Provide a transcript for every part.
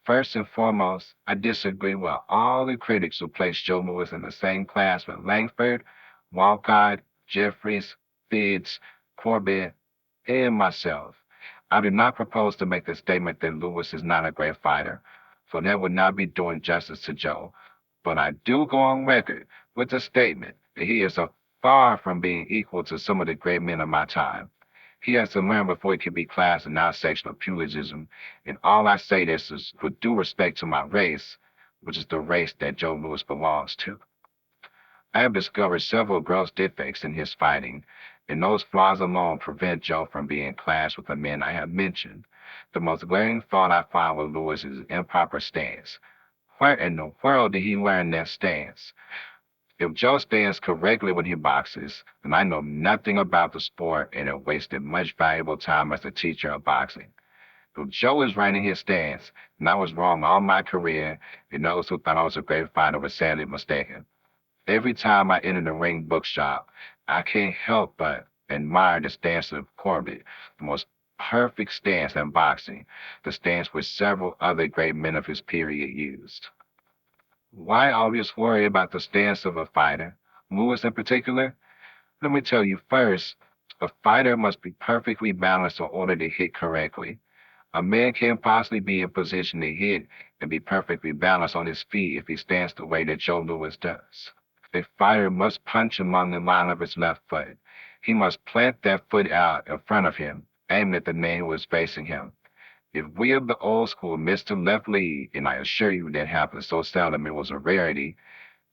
First and foremost, I disagree with all the critics who place Joe Louis in the same class with Langford, Walcott, Jeffries, Fitz, Corbett, and myself. I do not propose to make the statement that Lewis is not a great fighter, for that would not be doing justice to Joe. But I do go on record with the statement that he is a far from being equal to some of the great men of my time. He has to learn before he can be classed in our section of pugilism, and all I say this is with due respect to my race, which is the race that Joe Louis belongs to. I have discovered several gross defects in his fighting, and those flaws alone prevent Joe from being classed with the men I have mentioned. The most glaring fault I find with Louis is his improper stance. Where in the world did he learn that stance? If Joe stands correctly when he boxes, then I know nothing about the sport and have wasted much valuable time as a teacher of boxing. If Joe is right in his stance, then I was wrong all my career, and those who thought I was a great fighter were sadly mistaken. Every time I enter the ring bookshop, I can't help but admire the stance of Corbett, the most perfect stance in boxing, the stance which several other great men of his period used. Why always worry about the stance of a fighter, Lewis in particular? Let me tell you first, a fighter must be perfectly balanced in order to hit correctly. A man can't possibly be in position to hit and be perfectly balanced on his feet if he stands the way that Joe Louis does. A fighter must punch along the line of his left foot. He must plant that foot out in front of him, aiming at the man who is facing him. If we of the old school missed the left lead, and I assure you that happened so seldom it was a rarity,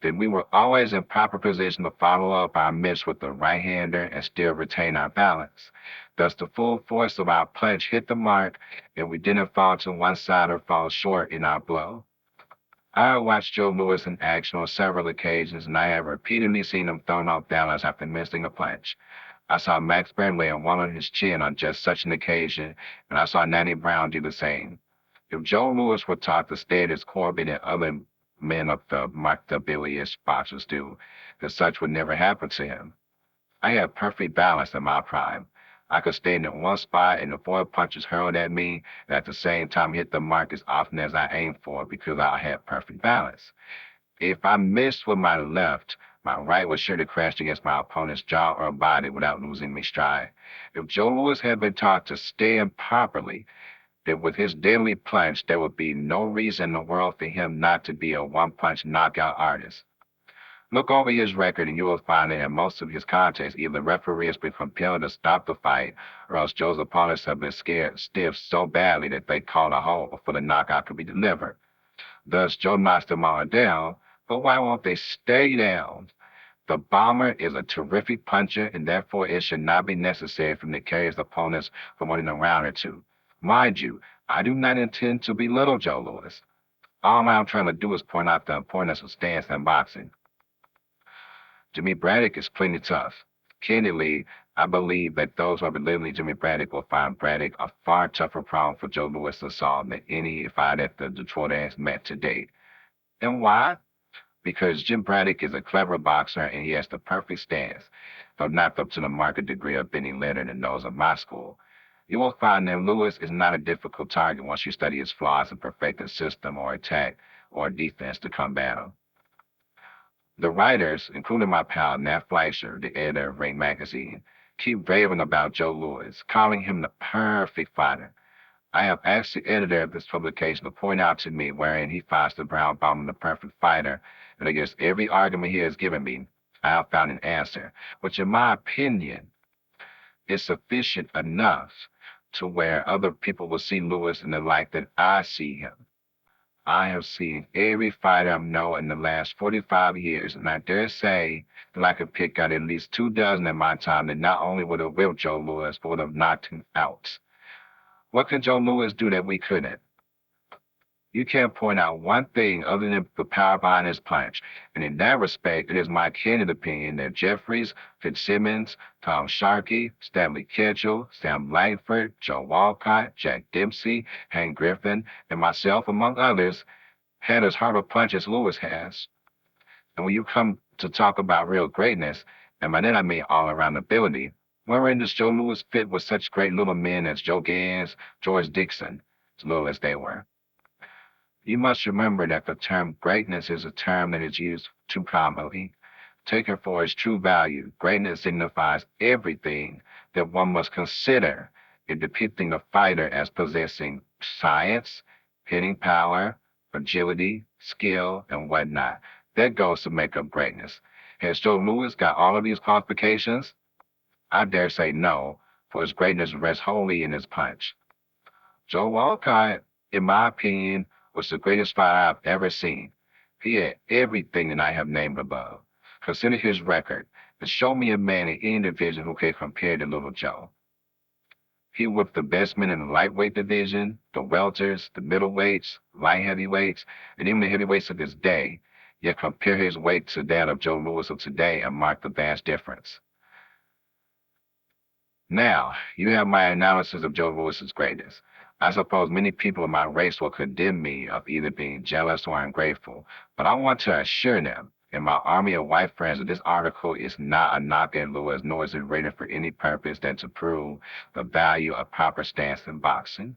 then we were always in proper position to follow up our miss with the right-hander and still retain our balance. Thus the full force of our punch hit the mark, and we didn't fall to one side or fall short in our blow. I have watched Joe Louis in action on several occasions, and I have repeatedly seen him thrown off balance after missing a punch. I saw Max Burnley on one on his chin on just such an occasion, and I saw Nanny Brown do the same. If Joe Louis were taught to stay as Corbett and other men of the marketabilious boxers do, then such would never happen to him. I had perfect balance in my prime. I could stand in one spot and avoid punches hurled at me, and at the same time hit the mark as often as I aimed for because I had perfect balance. If I missed with my left, my right was sure to crash against my opponent's jaw or body without losing me stride. If Joe Louis had been taught to stand properly, then with his deadly punch, there would be no reason in the world for him not to be a one-punch knockout artist. Look over his record and you will find that in most of his contests, either the referee has been compelled to stop the fight, or else Joe's opponents have been scared stiff so badly that they called a halt before the knockout could be delivered. Thus, Joe knocks them all down, but why won't they stay down? The bomber is a terrific puncher, and therefore it should not be necessary for him to carry his opponents for more than a round or two. Mind you, I do not intend to belittle Joe Louis. All I'm trying to do is point out the importance of stance in boxing. Jimmy Braddock is plenty tough. Candidly, I believe that those who are belittling Jimmy Braddock will find Braddock a far tougher problem for Joe Louis to solve than any fight that the Detroit has met to date. And why? Because Jim Braddock is a clever boxer and he has the perfect stance, though not up to the marked degree of Benny Leonard and those of my school. You will find that Louis is not a difficult target once you study his flaws and perfect a system or attack or defense to combat him. The writers, including my pal Nat Fleischer, the editor of Ring Magazine, keep raving about Joe Louis, calling him the perfect fighter. I have asked the editor of this publication to point out to me wherein he finds the brown bomber the perfect fighter, and against every argument he has given me, I have found an answer, which in my opinion is sufficient enough to where other people will see Louis in the light that I see him. I have seen every fighter I know in the last 45 years, and I dare say that I could pick out at least 2 dozen in my time that not only would have whipped Joe Louis, but would have knocked him out. What could Joe Louis do that we couldn't? You can't point out one thing other than the power behind his punch. And in that respect, it is my candid opinion that Jeffries, Fitzsimmons, Tom Sharkey, Stanley Ketchel, Sam Langford, Joe Walcott, Jack Dempsey, Hank Griffin, and myself, among others, had as hard a punch as Louis has. And when you come to talk about real greatness, and by that I mean all-around ability, wherein does Joe Louis fit with such great little men as Joe Gans, George Dixon, as little as they were? You must remember that the term greatness is a term that is used too commonly. Taken for its true value, greatness signifies everything that one must consider in depicting a fighter as possessing science, hitting power, agility, skill, and whatnot. That goes to make up greatness. Has Joe Louis got all of these qualifications? I dare say no, for his greatness rests wholly in his punch. Joe Walcott, in my opinion, was the greatest fighter I've ever seen. He had everything that I have named above. Consider his record, and show me a man in any division who can compare to Little Joe. He whipped the best men in the lightweight division, the welters, the middleweights, light heavyweights, and even the heavyweights of his day. Yet compare his weight to that of Joe Louis of today and mark the vast difference. Now, you have my analysis of Joe Louis's greatness. I suppose many people in my race will condemn me of either being jealous or ungrateful, but I want to assure them and my army of white friends that this article is not a knock at Lewis, nor is it rated for any purpose than to prove the value of proper stance in boxing.